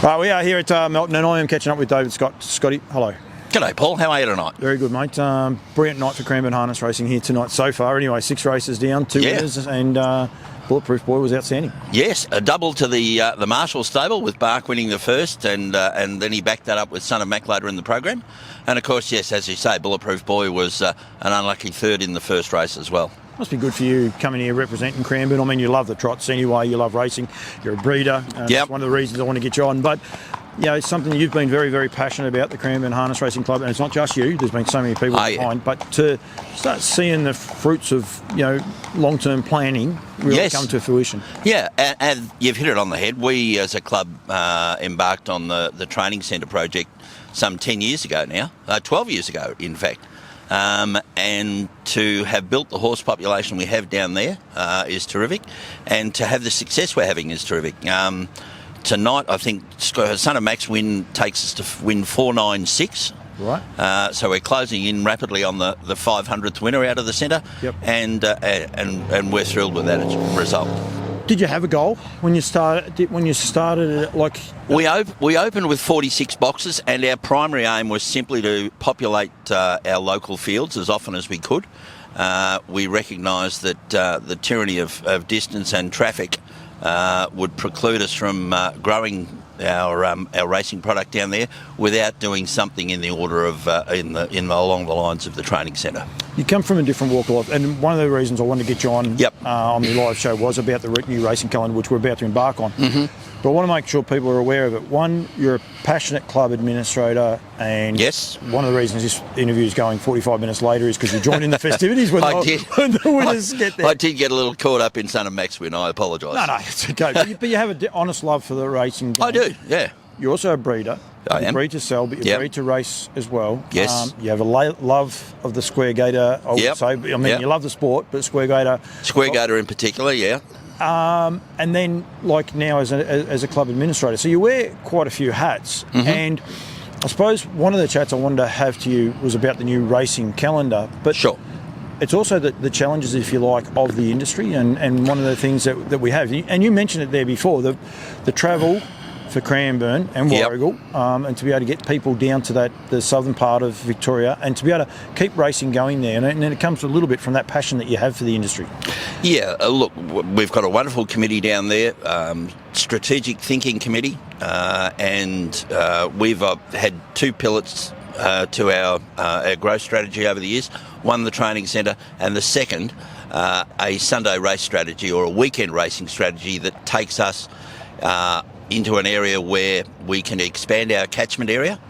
Right, we are here at Melton, and I am catching up with David Scott. Scotty, hello. G'day, Paul. How are you tonight? Very good, mate. Brilliant night for Cranbourne Harness Racing here tonight so far. Anyway, 6 races down, 2 winners, and Bulletproof Boy was outstanding. Yes, a double to the Marshall stable with Bark winning the first, and then he backed that up with Son of Mac later in the program. And of course, yes, as you say, Bulletproof Boy was an unlucky third in the first race as well. Must be good for you coming here representing Cranbourne. I mean, you love the trots anyway, you love racing, you're a breeder. That's one of the reasons I want to get you on. But, you know, it's something you've been very, very passionate about, the Cranbourne Harness Racing Club, and it's not just you, there's been so many people behind, but to start seeing the fruits of, you know, long-term planning really come to fruition. Yeah, and you've hit it on the head. We, as a club, embarked on the training centre project some 10 years ago now, 12 years ago, in fact. And to have built the horse population we have down there is terrific, and to have the success we're having is terrific. Tonight, I think Son of Mac's win takes us to win 496. Right. So we're closing in rapidly on the 500th winner out of the centre, and we're thrilled with that result. Did you have a goal when you started? Like we opened with 46 boxes, and our primary aim was simply to populate our local fields as often as we could. We recognised that the tyranny of distance and traffic would preclude us from growing our racing product down there without doing something in the order of along the lines of the training centre. You come from a different walk of life, and one of the reasons I wanted to get you on the live show was about the new racing calendar which we're about to embark on. Mm-hmm. But I want to make sure people are aware of it. One, you're a passionate club administrator, and one of the reasons this interview is going 45 minutes later is because you joined in the festivities when the winners get there. I did get a little caught up in Son of Mac's win. I apologise. No, it's okay. But you have an honest love for the racing game. I do, yeah. You're also a breeder. I am. You breed to sell, but you breed to race as well. Yes. You have a love of the square gator, I would say. I mean, you love the sport, but square gator... Square gator in particular, yeah. And then, like now, as a club administrator, so you wear quite a few hats. Mm-hmm. And I suppose one of the chats I wanted to have to you was about the new racing calendar. But it's also the challenges, if you like, of the industry, and one of the things that we have. And you mentioned it there before, the travel for Cranbourne and Warragul, and to be able to get people down to the southern part of Victoria, and to be able to keep racing going there. And then it comes a little bit from that passion that you have for the industry. Yeah, look, we've got a wonderful committee down there, strategic thinking committee, and we've had 2 pillars to our growth strategy over the years. One, the training centre, and the second, a Sunday race strategy or a weekend racing strategy that takes us into an area where we can expand our catchment area,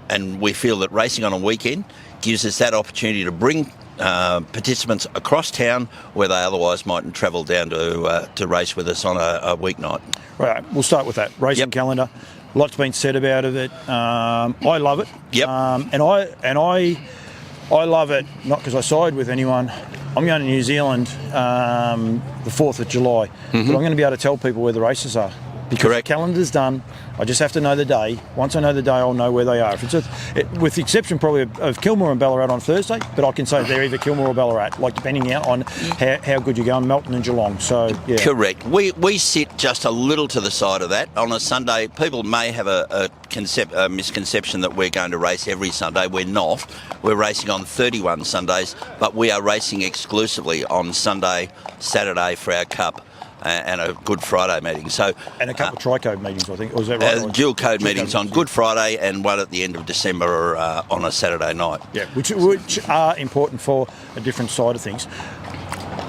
and we feel that racing on a weekend gives us that opportunity to bring participants across town where they otherwise mightn't travel down to race with us on a weeknight. Right, we'll start with that racing calendar. Lots been said about it. I love it. And I love it not because I side with anyone. I'm going to New Zealand the 4th of July, but I'm going to be able to tell people where the races are. Because the calendar's done, I just have to know the day. Once I know the day, I'll know where they are. If it's with the exception probably of Kilmore and Ballarat on Thursday, but I can say they're either Kilmore or Ballarat, like depending on how good you go on Melton and Geelong. So correct. We sit just a little to the side of that. On a Sunday, people may have a misconception that we're going to race every Sunday. We're not. We're racing on 31 Sundays, but we are racing exclusively on Sunday, Saturday for our Cup. And a Good Friday meeting. And a couple of tri-code meetings, I think. Or was that right? Dual code meetings on Good Friday and one at the end of December on a Saturday night. Yeah, which are important for a different side of things.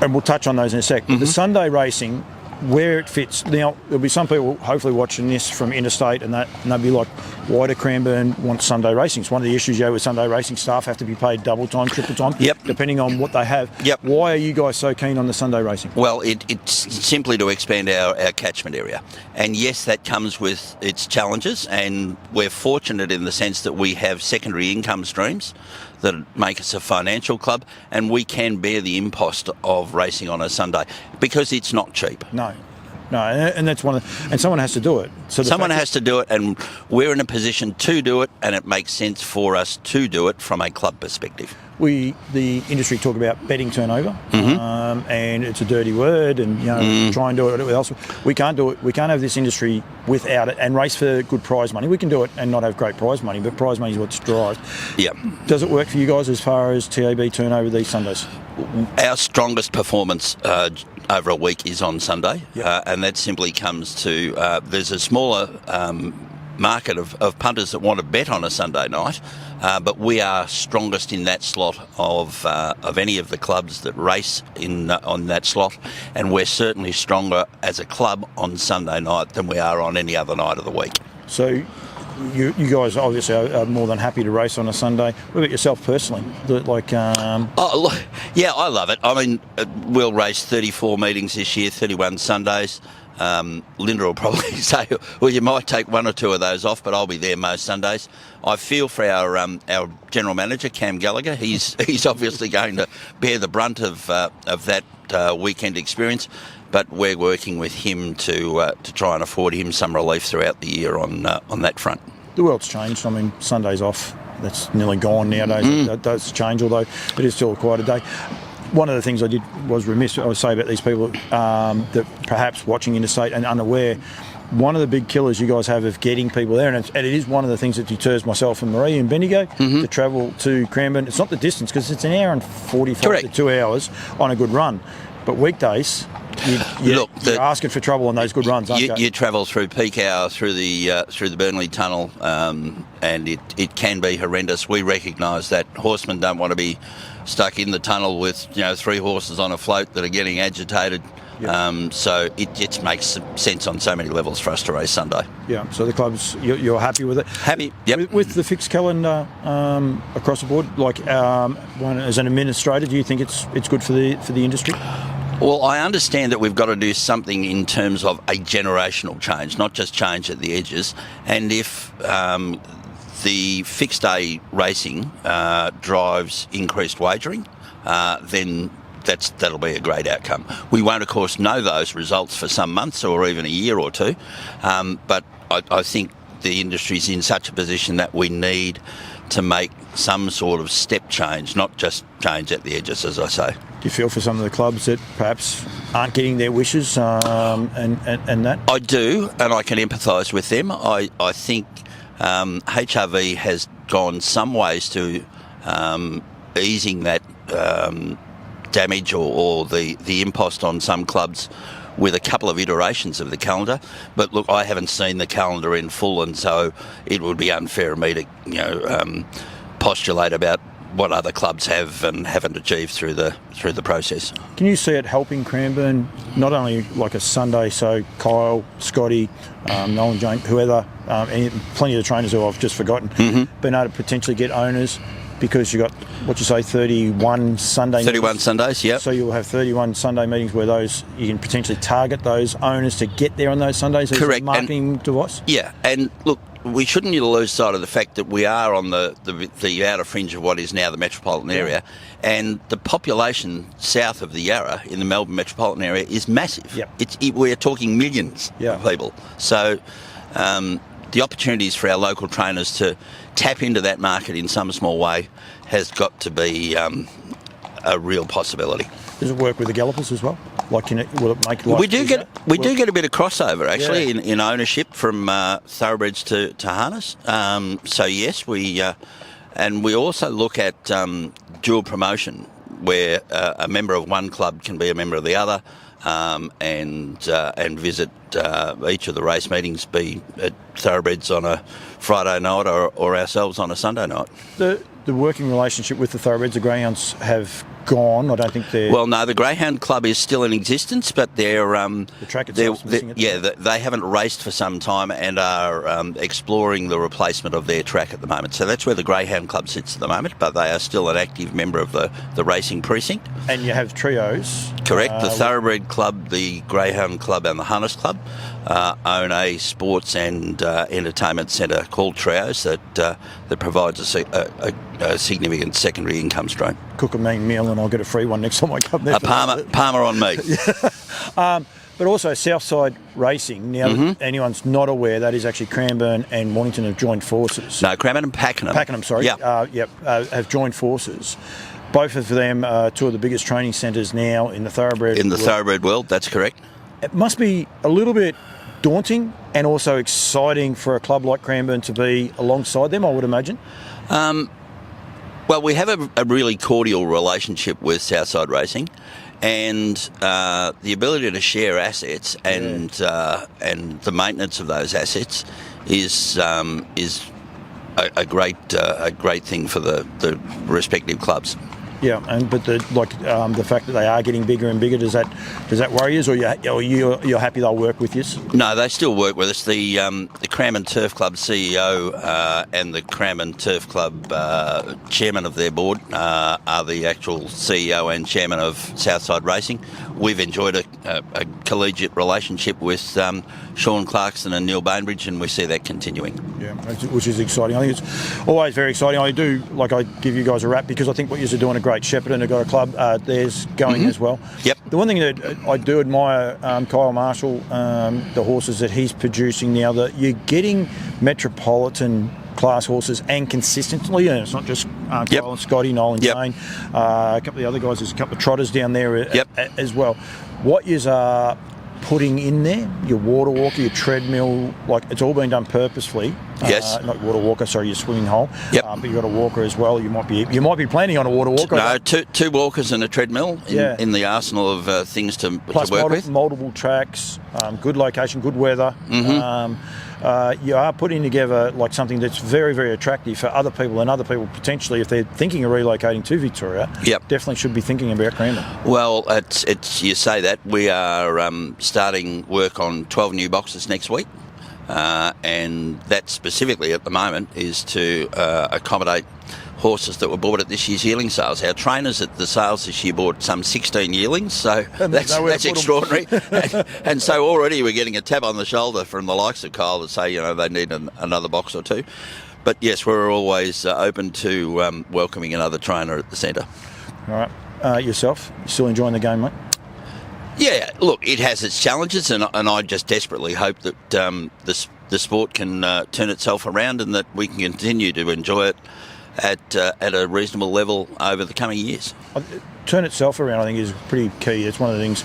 And we'll touch on those in a sec. But the Sunday racing, where it fits. Now, there'll be some people hopefully watching this from interstate and they'll be like, why do Cranbourne want Sunday racing? It's one of the issues with Sunday racing. Staff have to be paid double time, triple time, depending on what they have. Why are you guys so keen on the Sunday racing? Well, it's simply to expand our catchment area. And yes, that comes with its challenges, and we're fortunate in the sense that we have secondary income streams that make us a financial club, and we can bear the impost of racing on a Sunday because it's not cheap. No. No, and that's and someone has to do it. So someone has to do it, and we're in a position to do it, and it makes sense for us to do it from a club perspective. The industry talk about betting turnover, and it's a dirty word, and try and do it elsewhere. We can't do it. We can't have this industry without it and race for good prize money. We can do it and not have great prize money, but prize money is what drives. Yeah. Does it work for you guys as far as TAB turnover these Sundays? Our strongest performance over a week is on Sunday, Yep. and that simply comes to there's a smaller market of punters that want to bet on a Sunday night, but we are strongest in that slot of any of the clubs that race on that slot, and we're certainly stronger as a club on Sunday night than we are on any other night of the week. So you guys obviously are more than happy to race on a Sunday. What about yourself personally? Oh, look, yeah, I love it. I mean, we'll race 34 meetings this year, 31 Sundays. Linda will probably say, well, you might take one or two of those off, but I'll be there most Sundays. I feel for our general manager, Cam Gallagher. He's obviously going to bear the brunt of that weekend experience, but we're working with him to try and afford him some relief throughout the year on that front. The world's changed. I mean, Sunday's off. That's nearly gone nowadays. That does change, although it is still quite a day. One of the things I did was remiss, I would say, about these people that perhaps watching interstate and unaware, one of the big killers you guys have of getting people there, and it is one of the things that deters myself and Marie and Bendigo to travel to Cranbourne. It's not the distance, because it's an hour and 45 to 2 hours on a good run. But weekdays, you're asking for trouble on those good runs, aren't you? You travel through peak hour through the Burnley Tunnel, and it can be horrendous. We recognise that horsemen don't want to be stuck in the tunnel with 3 horses on a float that are getting agitated. Yep. So it makes sense on so many levels for us to race Sunday. Yeah. So the clubs, you're happy with it? Happy. Yep. With the fixed calendar across the board, as an administrator, do you think it's good for the industry? Well, I understand that we've got to do something in terms of a generational change, not just change at the edges. And if the fixed day racing drives increased wagering, then that'll be a great outcome. We won't, of course, know those results for some months or even a year or two, but I think the industry's in such a position that we need to make some sort of step change, not just change at the edges, as I say. Do you feel for some of the clubs that perhaps aren't getting their wishes and that? I do, and I can empathise with them. I think HRV has gone some ways to easing that damage or the impost on some clubs with a couple of iterations of the calendar. But look, I haven't seen the calendar in full, and so it would be unfair of me to postulate about what other clubs have and haven't achieved through the process. Can you see it helping Cranbourne, not only like a Sunday, so Kyle, Scotty, Nolan, Jane, whoever, plenty of the trainers who I've just forgotten, been able to potentially get owners, because you got, 31 Sunday 31 meetings. Sundays, yeah. So you'll have 31 Sunday meetings where you can potentially target those owners to get there on those Sundays as Correct. a marketing device? Yeah, and look, we shouldn't lose sight of the fact that we are on the outer fringe of what is now the metropolitan area, and the population south of the Yarra in the Melbourne metropolitan area is massive. Yep. We're talking millions of people. So the opportunities for our local trainers to tap into that market in some small way has got to be a real possibility. Does it work with the gallopers as well? Will it make we do get a bit of crossover actually in ownership from thoroughbreds to harness. So yes, we also look at dual promotion, where a member of one club can be a member of the other, and visit each of the race meetings, be at thoroughbreds on a Friday night or ourselves on a Sunday night. The working relationship with the thoroughbreds, the greyhounds have gone. I don't think they're... Well, no, the Greyhound Club is still in existence, but they're... the track itself is missing it. they haven't raced for some time and are exploring the replacement of their track at the moment. So that's where the Greyhound Club sits at the moment, but they are still an active member of the racing precinct. And you have trios. Correct. The Thoroughbred Club, the Greyhound Club and the Harness Club own a sports and entertainment centre called Trios that provides a significant secondary income stream. Cook a mean meal and I'll get a free one next time I come there. Palmer on me. But also Southside Racing. Now, anyone's not aware, that is actually Cranbourne and Mornington have joined forces. No, Cranbourne and Pakenham. Pakenham, sorry. Have joined forces. Both of them are two of the biggest training centres now in the thoroughbred In the thoroughbred world, that's correct. It must be a little bit daunting and also exciting for a club like Cranbourne to be alongside them, I would imagine. Well, we have a really cordial relationship with Southside Racing, and the ability to share assets and the maintenance of those assets is a great thing for the respective clubs. Yeah, but the fact that they are getting bigger and bigger, does that worry you, or you're happy they'll work with you? No, they still work with us. The Cranbourne Turf Club CEO and the Cranbourne Turf Club chairman of their board are the actual CEO and chairman of Southside Racing. We've enjoyed a collegiate relationship with Sean Clarkson and Neil Bainbridge, and we see that continuing. Yeah, which is exciting. I think it's always very exciting. I give you guys a rap because I think what you're doing a great. Shepparton have got a club theirs going as well. Yep. The one thing that I do admire, Kyle Marshall, the horses that he's producing now, that you're getting metropolitan class horses and consistently, and it's not just Kyle and Scotty, Noel and Jane, a couple of the other guys, there's a couple of trotters down there as well. What you are putting in there, your water walker, your treadmill, it's all been done purposefully. Yes. Not water walker, sorry, your swimming hole. Yep. But you've got a walker as well. You might be planning on a water walker. No, two walkers and a treadmill in the arsenal of things to work with. Multiple tracks, good location, good weather. You are putting together something that's very, very attractive for other people, and other people potentially, if they're thinking of relocating to Victoria, definitely should be thinking about Cranbourne. Well, it's you say that. We are starting work on 12 new boxes next week. And that specifically at the moment is to accommodate horses that were bought at this year's yearling sales. Our trainers at the sales this year bought some 16 yearlings, so that's extraordinary. and so already we're getting a tap on the shoulder from the likes of Kyle to say, they need another box or two. But yes, we're always open to welcoming another trainer at the centre. All right. Yourself, you still enjoying the game, mate? Yeah, look, it has its challenges, and I just desperately hope that the sport can turn itself around and that we can continue to enjoy it at a reasonable level over the coming years. Turn itself around, I think, is pretty key. It's one of the things.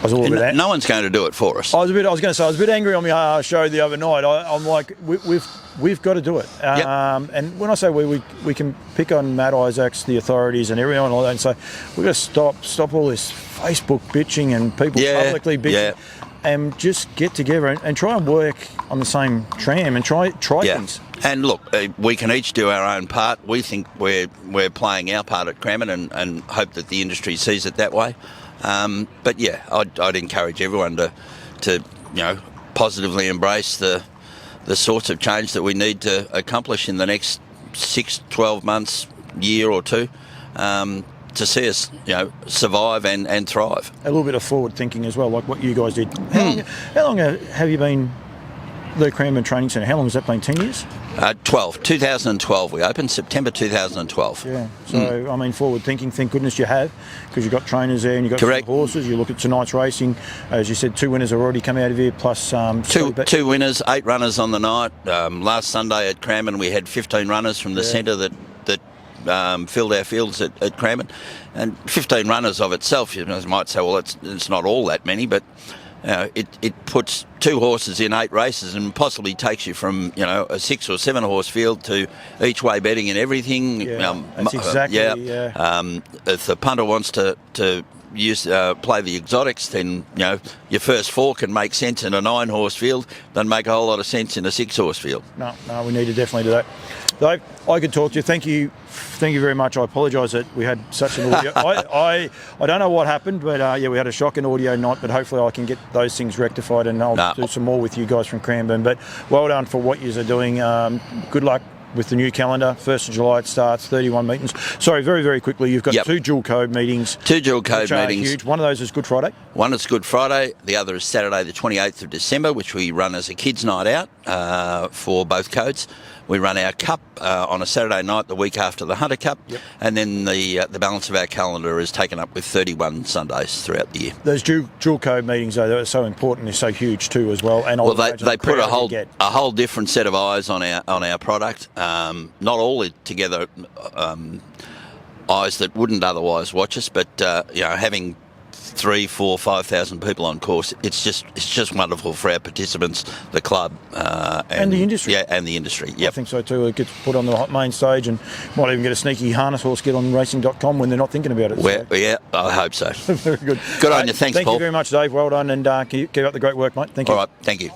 I was a little bit. No one's going to do it for us. I was going to say I was a bit angry on my show the other night. I'm like, we've got to do it. And when I say we can pick on Matt Isaacs, the authorities, and everyone like that, and say we've got to stop all this Facebook bitching and people publicly bitching, and just get together and try and work on the same tram and try things. And look, we can each do our own part. We think we're playing our part at Cranbourne and hope that the industry sees it that way. But yeah, I'd encourage everyone to positively embrace the sorts of change that we need to accomplish in the next 6, 12 months, year or two, to see us survive and thrive. A little bit of forward thinking as well, like what you guys did. How long have you been the Cranbourne Training Centre? How long has that been? 10 years? 2012 we opened, September 2012. Yeah, so I mean, forward thinking, thank goodness you have, because you've got trainers there and you've got some horses. You look at tonight's racing, as you said, 2 winners have already come out of here, plus two winners, 8 runners on the night. Last Sunday at Cranbourne we had 15 runners from the centre that filled our fields at Cranbourne, and 15 runners of itself, you might say, well, it's not all that many, but it puts 2 horses in 8 races and possibly takes you from a 6 or 7 horse field to each way betting and everything. That's exactly. If the punter wants to play the exotics, then your first 4 can make sense in a 9 horse field, doesn't make a whole lot of sense in a 6 horse field. No, we need to definitely do that. Dave, I could talk to you. Thank you very much. I apologise that we had such an audio. I don't know what happened, but we had a shocking audio night, but hopefully I can get those things rectified and I'll do some more with you guys from Cranbourne. But well done for what you are doing. Good luck with the new calendar. 1st of July it starts, 31 meetings. Sorry, very, very quickly, you've got 2 dual code meetings. 2 dual code meetings. Huge. One of those is Good Friday. One is Good Friday. The other is Saturday the 28th of December, which we run as a kids' night out for both codes. We run our cup on a Saturday night the week after the Hunter Cup, and then the balance of our calendar is taken up with 31 Sundays throughout the year. Those dual code meetings, though, they're so important. They're so huge too, as well. And they put a whole different set of eyes on our product. Not all together eyes that wouldn't otherwise watch us, but having 3,000, 4,000, 5,000 people on course, it's just wonderful for our participants, the club, and the industry. Yeah, and the industry. Yep. I think so too. It gets put on the main stage, and might even get a sneaky harness horse get on racing.com when they're not thinking about it. Yeah, I hope so. Very good. Good on you. Thanks, Thank Paul. you very much, Dave. Well done, and keep up the great work, mate. Thank you. All right, thank you.